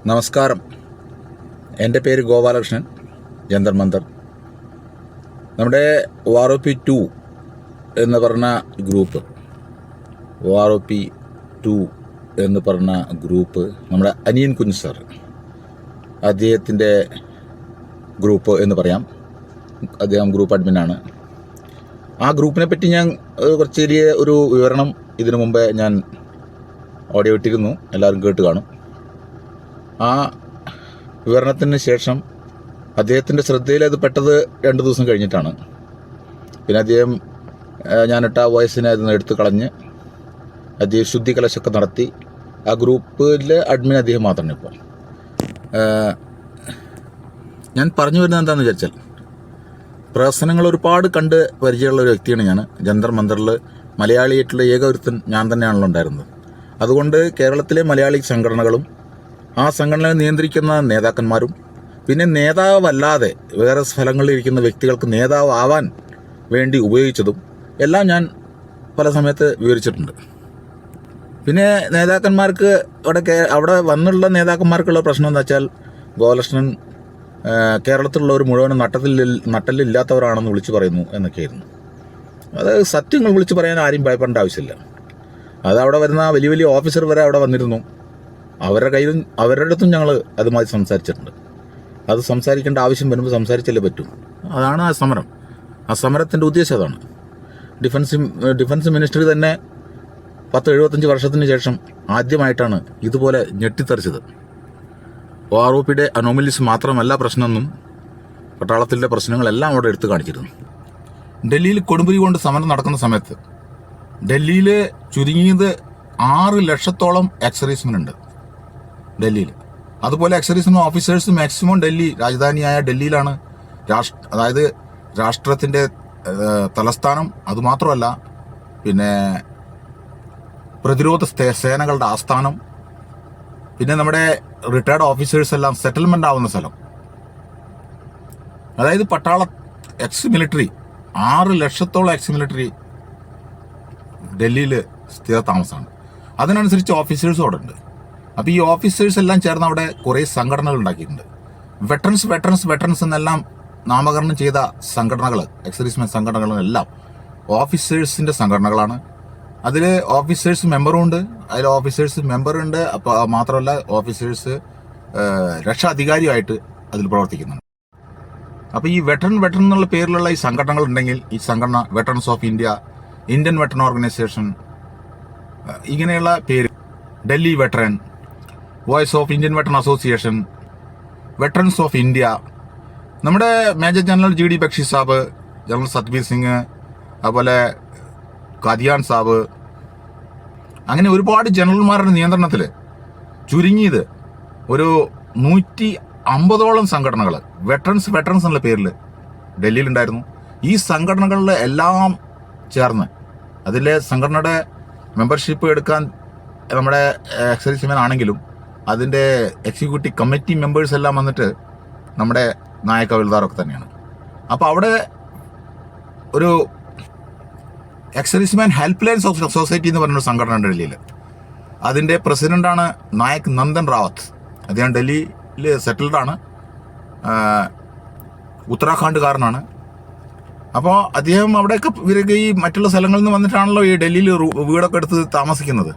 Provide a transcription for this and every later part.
നമസ്കാരം. എൻ്റെ പേര് ഗോപാലകൃഷ്ണൻ, ജന്തർ മന്തർ. നമ്മുടെ OROP2 എന്ന് പറഞ്ഞ ഗ്രൂപ്പ്, OROP2 എന്ന് പറഞ്ഞ ഗ്രൂപ്പ് നമ്മുടെ അനിയൻ കുഞ്ഞ് സാർ, അദ്ദേഹത്തിൻ്റെ ഗ്രൂപ്പ് എന്ന് പറയാം. അദ്ദേഹം ഗ്രൂപ്പ് അഡ്മിനാണ്. ആ ഗ്രൂപ്പിനെ പറ്റി ഞാൻ കുറച്ച് ചെറിയ ഒരു വിവരണം ഇതിനു മുമ്പേ ഞാൻ ഓഡിയോ ഇട്ടിരുന്നു, എല്ലാവരും കേട്ട് കാണും. ആ വിവരണത്തിന് ശേഷം അദ്ദേഹത്തിൻ്റെ ശ്രദ്ധയിൽ അത് പെട്ടത് 2 ദിവസം കഴിഞ്ഞിട്ടാണ്. പിന്നെ അദ്ദേഹം ഞാനിട്ട വോയിസിനെ അതിൽ നിന്ന് എടുത്ത് കളഞ്ഞ് അദ്ദേഹം ശുദ്ധി കലശമൊക്കെ നടത്തി. ആ ഗ്രൂപ്പിലെ അഡ്മിൻ അദ്ദേഹം മാത്രമാണ് ഇപ്പോൾ. ഞാൻ പറഞ്ഞു വരുന്നത് എന്താണെന്ന് വിചാരിച്ചാൽ, പ്രവർത്തനങ്ങൾ ഒരുപാട് കണ്ട് പരിചയമുള്ള ഒരു വ്യക്തിയാണ് ഞാൻ. ജന്തർ മന്തറിൽ മലയാളിയായിട്ടുള്ള ഏക ഒരുത്തൻ ഞാൻ തന്നെയാണല്ലോ ഉണ്ടായിരുന്നത്. അതുകൊണ്ട് കേരളത്തിലെ മലയാളി സംഘടനകളും ആ സംഘടനയെ നിയന്ത്രിക്കുന്ന നേതാക്കന്മാരും പിന്നെ നേതാവല്ലാതെ വേറെ സ്ഥലങ്ങളിൽ ഇരിക്കുന്ന വ്യക്തികൾക്ക് നേതാവ് ആവാൻ വേണ്ടി ഉപയോഗിച്ചതും എല്ലാം ഞാൻ പല സമയത്ത് വിവരിച്ചിട്ടുണ്ട്. പിന്നെ നേതാക്കന്മാർക്ക് അവിടെ വന്നുള്ള നേതാക്കന്മാർക്കുള്ള പ്രശ്നം എന്താ വെച്ചാൽ, ഗോപാലകൃഷ്ണൻ കേരളത്തിലുള്ളവർ മുഴുവനും നട്ടലില്ലാത്തവരാണെന്ന് വിളിച്ചു പറയുന്നു എന്നൊക്കെയായിരുന്നു. അത് സത്യങ്ങൾ വിളിച്ചു പറയാൻ ആരും ഭയപ്പെടേണ്ട ആവശ്യമില്ല. അത് അവിടെ വരുന്ന വലിയ വലിയ ഓഫീസർ വരെ അവിടെ വന്നിരുന്നു. അവരുടെ അടുത്തും ഞങ്ങൾ അതുമായി സംസാരിച്ചിട്ടുണ്ട്. അത് സംസാരിക്കേണ്ട ആവശ്യം വരുമ്പോൾ സംസാരിച്ചല്ലേ പറ്റൂ. അതാണ് ആ സമരം. ആ സമരത്തിൻ്റെ ഉദ്ദേശം അതാണ്. ഡിഫൻസ് മിനിസ്റ്ററി തന്നെ 10-75 വർഷത്തിന് ശേഷം ആദ്യമായിട്ടാണ് ഇതുപോലെ ഞെട്ടിത്തെറിച്ചത്. OROP-യുടെ അനോമലീസ് മാത്രമല്ല പ്രശ്നമെന്നും പട്ടാളത്തിലെ പ്രശ്നങ്ങളെല്ലാം അവിടെ എടുത്തു കാണിച്ചിരുന്നു. ഡൽഹിയിൽ കൊടുമ്പിരി കൊണ്ട് സമരം നടക്കുന്ന സമയത്ത് ഡൽഹിയിൽ ചുരുങ്ങിയത് 6 ലക്ഷത്തോളം എക്സർവീസ്മെൻ ഉണ്ട് ഡൽഹിയിൽ. അതുപോലെ എക്സർവീസ്മെൻ ഓഫീസേഴ്സ് മാക്സിമം രാജധാനിയായ ഡൽഹിയിലാണ്. അതായത് രാഷ്ട്രത്തിൻ്റെ തലസ്ഥാനം. അതുമാത്രമല്ല, പിന്നെ പ്രതിരോധ സേനകളുടെ ആസ്ഥാനം, പിന്നെ നമ്മുടെ റിട്ടയർഡ് ഓഫീസേഴ്സ് എല്ലാം സെറ്റിൽമെൻ്റ് ആവുന്ന സ്ഥലം. അതായത് പട്ടാള എക്സ് മിലിറ്ററി 6 ലക്ഷത്തോളം എക്സ് മിലിറ്ററി ഡൽഹിയിൽ സ്ഥിര താമസമാണ്. അതിനനുസരിച്ച് ഓഫീസേഴ്സും അവിടെ ഉണ്ട്. അപ്പോൾ ഈ ഓഫീസേഴ്സ് എല്ലാം ചേർന്ന് അവിടെ കുറേ സംഘടനകൾ ഉണ്ടാക്കിയിട്ടുണ്ട്. വെറ്ററൻസ് എന്നെല്ലാം നാമകരണം ചെയ്ത സംഘടനകൾ, എക്സർവീസ്മെൻ സംഘടനകളെല്ലാം ഓഫീസേഴ്സിൻ്റെ സംഘടനകളാണ്. അതിൽ ഓഫീസേഴ്സ് മെമ്പറും ഉണ്ട്. അപ്പോൾ മാത്രമല്ല, ഓഫീസേഴ്സ് രക്ഷാധികാരിയായിട്ട് അതിൽ പ്രവർത്തിക്കുന്നുണ്ട്. അപ്പോൾ ഈ വെറ്ററൻ എന്നുള്ള പേരിലുള്ള ഈ സംഘടനകൾ ഉണ്ടെങ്കിൽ, ഈ സംഘടന veterans of India, Indian veteran organisation, ഇങ്ങനെയുള്ള പേര്, Delhi veteran, voice of Indian veteran association, veterans of India, നമ്മുടെ മേജർ ജനറൽ GD ബക്ഷി സാബ്, ജനറൽ സത്ബീർ സിംഗ്, അതുപോലെ കാദിയാൻ സാബ്, അങ്ങനെ ഒരുപാട് ജനറൽമാരുടെ നിയന്ത്രണത്തിൽ ചുരുങ്ങിയത് ഒരു 150ഓളം സംഘടനകൾ വെറ്ററൻസ് എന്നുള്ള പേരിൽ ഡൽഹിയിലുണ്ടായിരുന്നു. ഈ സംഘടനകളിൽ എല്ലാം ചേർന്ന് അതിലെ സംഘടനയുടെ മെമ്പർഷിപ്പ് എടുക്കാൻ നമ്മുടെ എക്സർവീസ്മെൻ ആണെങ്കിലും അതിൻ്റെ എക്സിക്യൂട്ടീവ് കമ്മിറ്റി മെമ്പേഴ്സ് എല്ലാം വന്നിട്ട് നമ്മുടെ നായക ഹവിൽദാറൊക്കെ തന്നെയാണ്. അപ്പോൾ അവിടെ ഒരു എക്സർവീസ്മെൻ ഹെൽപ്പ് ലൈൻ സൊസൈറ്റി എന്ന് പറഞ്ഞൊരു സംഘടന ഉണ്ട് ഡൽഹിയിൽ. അതിൻ്റെ പ്രസിഡൻ്റാണ് നായക് നന്ദൻ റാവത്ത്. അദ്ദേഹം ഡൽഹിയിൽ സെറ്റിൽഡാണ്, ഉത്തരാഖണ്ഡുകാരനാണ്. അപ്പോൾ അദ്ദേഹം അവിടെയൊക്കെ ഈ മറ്റുള്ള സ്ഥലങ്ങളിൽ നിന്ന് വന്നിട്ടാണല്ലോ ഈ ഡൽഹിയിൽ വീടൊക്കെ എടുത്ത് താമസിക്കുന്നത്,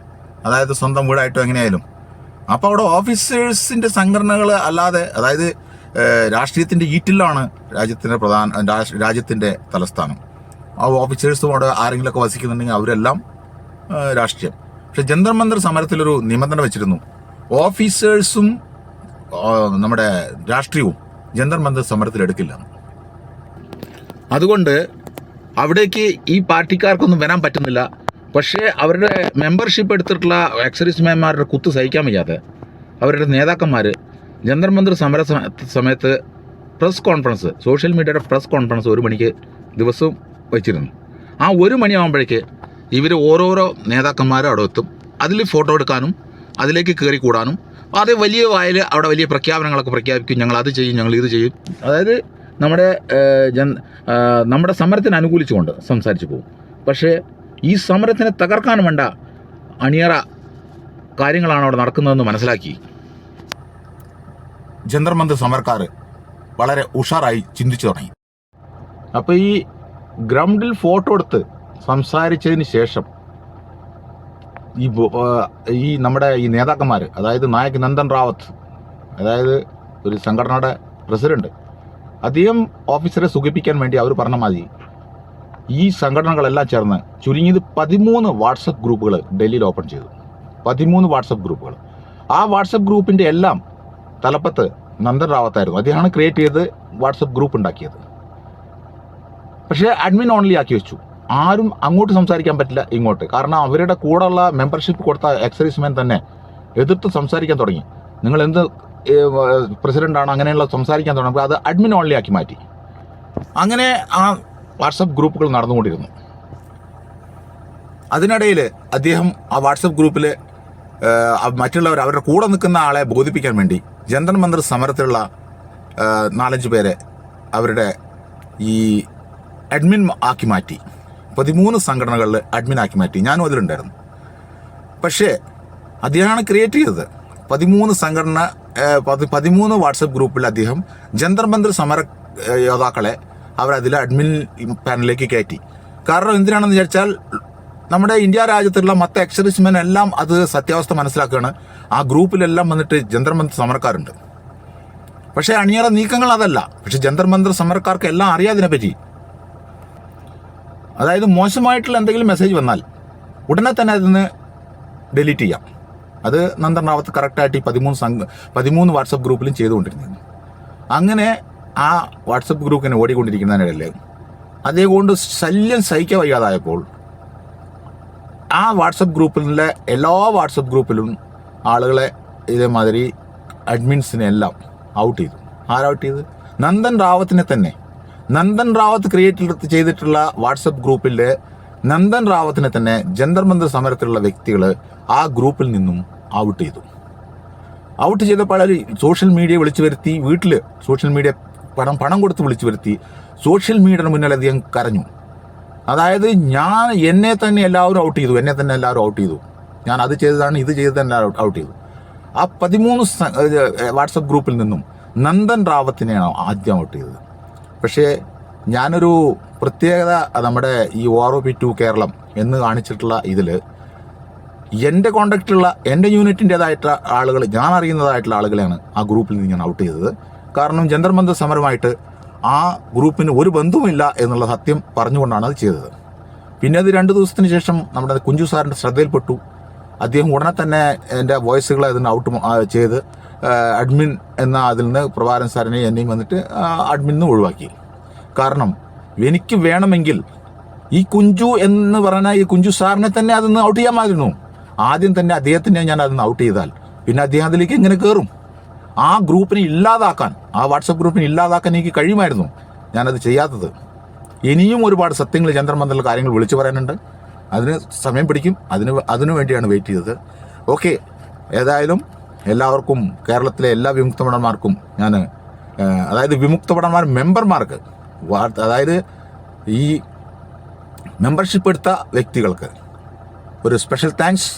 അതായത് സ്വന്തം വീടായിട്ടോ എങ്ങനെയായാലും. അപ്പോൾ അവിടെ ഓഫീസേഴ്സിൻ്റെ സംഘടനകൾ അല്ലാതെ, അതായത് രാഷ്ട്രീയത്തിൻ്റെ ഈറ്റിലാണ് രാജ്യത്തിൻ്റെ തലസ്ഥാനം. ആ ഓഫീസേഴ്സും അവിടെ ആരെങ്കിലുമൊക്കെ വസിക്കുന്നുണ്ടെങ്കിൽ അവരെല്ലാം രാഷ്ട്രീയം. പക്ഷെ ജന്തർ മന്തർ സമരത്തിലൊരു നിബന്ധന വെച്ചിരുന്നു, ഓഫീസേഴ്സും നമ്മുടെ രാഷ്ട്രീയവും ജന്തർ മന്തർ സമരത്തിൽ എടുക്കില്ല. അതുകൊണ്ട് അവിടേക്ക് ഈ പാർട്ടിക്കാർക്കൊന്നും വരാൻ പറ്റുന്നില്ല. പക്ഷേ അവരുടെ മെമ്പർഷിപ്പ് എടുത്തിട്ടുള്ള എക്സർവീസ്മാൻമാരുടെ കുത്ത് സഹിക്കാൻ വയ്യാതെ അവരുടെ നേതാക്കന്മാർ ജന്തർ മന്തർ സമര സമയത്ത് സോഷ്യൽ മീഡിയയുടെ പ്രസ് കോൺഫറൻസ് 1 മണിക്ക് ദിവസവും വെച്ചിരുന്നു. ആ 1 മണിയാകുമ്പോഴേക്ക് ഇവർ ഓരോരോ നേതാക്കന്മാരും അവിടെ എത്തും. അതിൽ ഫോട്ടോ എടുക്കാനും അതിലേക്ക് കയറി കൂടാനും, അത് വലിയ വായിൽ അവിടെ വലിയ പ്രഖ്യാപനങ്ങളൊക്കെ പ്രഖ്യാപിക്കും. ഞങ്ങൾ അത് ചെയ്യും, ഞങ്ങൾ ഇത് ചെയ്യും. അതായത് നമ്മുടെ സമരത്തിന് അനുകൂലിച്ചുകൊണ്ട് സംസാരിച്ചു പോകും. പക്ഷേ ഈ സമരത്തിനെ തകർക്കാൻ വേണ്ട അണിയറ കാര്യങ്ങളാണ് അവിടെ നടക്കുന്നതെന്ന് മനസ്സിലാക്കി ജന്തർ മന്ദിർ സമരക്കാർ വളരെ ഉഷാറായി ചിന്തിച്ചു തുടങ്ങി. അപ്പോൾ ഈ ഗ്രൗണ്ടിൽ ഫോട്ടോ എടുത്ത് സംസാരിച്ചതിന് ശേഷം ഈ നമ്മുടെ ഈ നേതാക്കന്മാർ, അതായത് നായക് നന്ദൻ റാവത്ത്, അതായത് ഒരു സംഘടനയുടെ പ്രസിഡന്റ്, അദ്ദേഹം ഓഫീസറെ സുഖിപ്പിക്കാൻ വേണ്ടി അവർ പറഞ്ഞ മതി ഈ സംഘടനകളെല്ലാം ചേർന്ന് ചുരുങ്ങിയത് 13 വാട്സപ്പ് ഗ്രൂപ്പുകൾ ഡൽഹിയിൽ ഓപ്പൺ ചെയ്തു. 13 വാട്സപ്പ് ഗ്രൂപ്പുകൾ. ആ വാട്സപ്പ് ഗ്രൂപ്പിൻ്റെ എല്ലാം തലപ്പത്ത് നന്ദൻ റാവത്തായിരുന്നു. അദ്ദേഹമാണ് ക്രിയേറ്റ് ചെയ്ത് വാട്സപ്പ് ഗ്രൂപ്പ് ഉണ്ടാക്കിയത്. പക്ഷേ അഡ്മിൻ ഓൺലി ആക്കി വെച്ചു. ആരും അങ്ങോട്ട് സംസാരിക്കാൻ പറ്റില്ല ഇങ്ങോട്ട്. കാരണം അവരുടെ കൂടെയുള്ള മെമ്പർഷിപ്പ് കൊടുത്ത എക്സൈസ്മെൻ തന്നെ എതിർത്ത് സംസാരിക്കാൻ തുടങ്ങി. നിങ്ങൾ എന്ത് പ്രസിഡൻ്റാണ് അങ്ങനെയുള്ള സംസാരിക്കാൻ തുടങ്ങി. അത് അഡ്മിൻ ഓൺലി ആക്കി മാറ്റി. അങ്ങനെ ആ വാട്സപ്പ് ഗ്രൂപ്പുകൾ നടന്നുകൊണ്ടിരുന്നു. അതിനിടയിൽ അദ്ദേഹം ആ വാട്സപ്പ് ഗ്രൂപ്പിൽ മറ്റുള്ളവർ അവരുടെ കൂടെ നിൽക്കുന്ന ആളെ ബോധിപ്പിക്കാൻ വേണ്ടി ജന്തർ മന്ദിർ സമരത്തിലുള്ള 4-5 പേരെ അവരുടെ ഈ അഡ്മിൻ ആക്കി മാറ്റി. 13 സംഘടനകളിൽ അഡ്മിൻ ആക്കി മാറ്റി. ഞാനും അതിലുണ്ടായിരുന്നു. പക്ഷേ അദ്ദേഹമാണ് ക്രിയേറ്റ് ചെയ്തത്. 13 വാട്സപ്പ് ഗ്രൂപ്പിൽ അദ്ദേഹം ജന്തർ മന്ദിർ സമര യോദ്ധാക്കളെ അവരതിൽ അഡ്മിൻ പാനലിലേക്ക് കയറ്റി. കാരണം എന്തിനാണെന്ന് വിചാരിച്ചാൽ നമ്മുടെ ഇന്ത്യ രാജ്യത്തുള്ള മറ്റ് എക്സർവിസ്മെൻ എല്ലാം അത് സത്യാവസ്ഥ മനസ്സിലാക്കുകയാണ്. ആ ഗ്രൂപ്പിലെല്ലാം വന്നിട്ട് ജന്തർ മന്ദിർ സമരക്കാരുണ്ട്. പക്ഷേ അണിയറ നീക്കങ്ങൾ അതല്ല. പക്ഷെ ജന്തർ മന്ദിർ സമരക്കാർക്ക് എല്ലാം അറിയാതിനെപ്പറ്റി. അതായത് മോശമായിട്ടുള്ള എന്തെങ്കിലും മെസ്സേജ് വന്നാൽ ഉടനെ തന്നെ അതിന് ഡിലീറ്റ് ചെയ്യാം. അത് നന്ദൻ റാവത്ത് കറക്റ്റായിട്ട് ഈ 13 വാട്സപ്പ് ഗ്രൂപ്പിലും ചെയ്തുകൊണ്ടിരുന്നു. അങ്ങനെ ആ വാട്സപ്പ് ഗ്രൂപ്പിനെ ഓടിക്കൊണ്ടിരിക്കുന്നതിനിടയിൽ അതേ കൊണ്ട് ശല്യം സഹിക്കാൻ വയ്യാതായപ്പോൾ ആ വാട്സപ്പ് ഗ്രൂപ്പിലെ എല്ലാ വാട്സപ്പ് ഗ്രൂപ്പിലും ആളുകളെ ഇതേമാതിരി അഡ്മിൻസിനെ എല്ലാം ഔട്ട് ചെയ്തു. ആരൗട്ട് ചെയ്ത്? നന്ദൻ റാവത്തിനെ തന്നെ. നന്ദൻ റാവത്ത് ക്രിയേറ്റ് ചെയ്തിട്ടുള്ള വാട്സപ്പ് ഗ്രൂപ്പിൽ നന്ദൻ റാവത്തിനെ തന്നെ ജന്തർ മന്ദിർ സമരത്തിലുള്ള വ്യക്തികൾ ആ ഗ്രൂപ്പിൽ നിന്നും ഔട്ട് ചെയ്തു. ഔട്ട് ചെയ്തപ്പോൾ സോഷ്യൽ മീഡിയ വിളിച്ചു വരുത്തി, വീട്ടിൽ സോഷ്യൽ മീഡിയ പണം കൊടുത്ത് വിളിച്ചു വരുത്തി സോഷ്യൽ മീഡിയയുടെ മുന്നിൽ അധികം കരഞ്ഞു. അതായത് എന്നെ തന്നെ എല്ലാവരും ഔട്ട് ചെയ്തു, ഞാൻ അത് ചെയ്തതാണ്, ഇത് ചെയ്തതാണ് ഔട്ട് ചെയ്തു. ആ 13 വാട്സപ്പ് ഗ്രൂപ്പിൽ നിന്നും നന്ദൻ റാവത്തിനെയാണ് ആദ്യം ഔട്ട് ചെയ്തത്. പക്ഷേ ഞാനൊരു പ്രത്യേകത നമ്മുടെ ഈ OROP2 കേരളം എന്ന് കാണിച്ചിട്ടുള്ള ഇതിൽ എൻ്റെ കോണ്ടാക്റ്റുള്ള എൻ്റെ യൂണിറ്റിൻ്റേതായിട്ടുള്ള ആളുകൾ, ഞാൻ അറിയുന്നതായിട്ടുള്ള ആളുകളെയാണ് ആ ഗ്രൂപ്പിൽ നിന്ന് ഞാൻ ഔട്ട് ചെയ്തത്. കാരണം ജന്തർ മന്ദിർ സമരമായിട്ട് ആ ഗ്രൂപ്പിന് ഒരു ബന്ധവുമില്ല എന്നുള്ള സത്യം പറഞ്ഞുകൊണ്ടാണ് അത് ചെയ്തത്. പിന്നെ അത് 2 ദിവസത്തിന് ശേഷം നമ്മുടെ കുഞ്ചു സാറിൻ്റെ ശ്രദ്ധയിൽപ്പെട്ടു. അദ്ദേഹം ഉടനെ തന്നെ എൻ്റെ വോയിസുകളെ അതിന് ഔട്ട് ചെയ്ത് അഡ്മിൻ എന്ന അതിൽ നിന്ന് പ്രഭാരൻ സാറിനെയും എന്നെയും വന്നിട്ട് അഡ്മിൻ നിന്ന് ഒഴിവാക്കി. കാരണം എനിക്ക് വേണമെങ്കിൽ ഈ കുഞ്ചു എന്ന് പറഞ്ഞാൽ ഈ കുഞ്ചു സാറിനെ തന്നെ അതിൽ ഔട്ട് ചെയ്യാമായിരുന്നു. ആദ്യം തന്നെ അദ്ദേഹത്തിനെ ഞാൻ അതിൽ ഔട്ട് ചെയ്താൽ പിന്നെ അദ്ദേഹം അതിലേക്ക് എങ്ങനെ കയറും? ആ ഗ്രൂപ്പിനെ ഇല്ലാതാക്കാൻ, ആ വാട്സപ്പ് ഗ്രൂപ്പിനെ ഇല്ലാതാക്കാൻ എനിക്ക് കഴിയുമായിരുന്നു. ഞാനത് ചെയ്യാത്തത്. ഇനിയും ഒരുപാട് സത്യങ്ങൾ ജന്തർ മന്ദിറിൽ കാര്യങ്ങൾ വിളിച്ചു പറയാനുണ്ട്. അതിന് സമയം പിടിക്കും. അതിനു വേണ്ടിയാണ് വെയിറ്റ് ചെയ്തത്. ഓക്കെ, ഏതായാലും എല്ലാവർക്കും, കേരളത്തിലെ എല്ലാ വിമുക്ത ഭടന്മാർക്കും ഞാൻ, അതായത് വിമുക്ത ഭടന്മാർ മെമ്പർമാർക്ക്, അതായത് ഈ മെമ്പർഷിപ്പ് എടുത്ത വ്യക്തികൾക്ക് ഒരു സ്പെഷ്യൽ താങ്ക്സ്.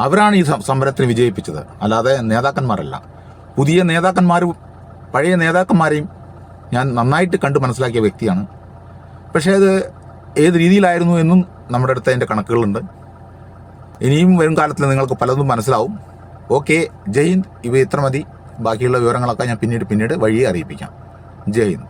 അവരാണ് ഈ സമരത്തിന് വിജയിപ്പിച്ചത്, അല്ലാതെ നേതാക്കന്മാരല്ല. പുതിയ നേതാക്കന്മാരും പഴയ നേതാക്കന്മാരെയും ഞാൻ നന്നായിട്ട് കണ്ട് മനസ്സിലാക്കിയ വ്യക്തിയാണ്. പക്ഷേ അത് ഏത് രീതിയിലായിരുന്നു എന്നും നമ്മുടെ അടുത്ത് അതിൻ്റെ കണക്കുകളുണ്ട്. ഇനിയും വരും കാലത്തിൽ നിങ്ങൾക്ക് പലതും മനസ്സിലാവും. ഓക്കെ, ജയ് ഹിന്ദ്. ഇവ ഇത്ര മതി. ബാക്കിയുള്ള വിവരങ്ങളൊക്കെ ഞാൻ പിന്നീട് വഴിയെ അറിയിപ്പിക്കാം. ജയ് ഹിന്ദ്.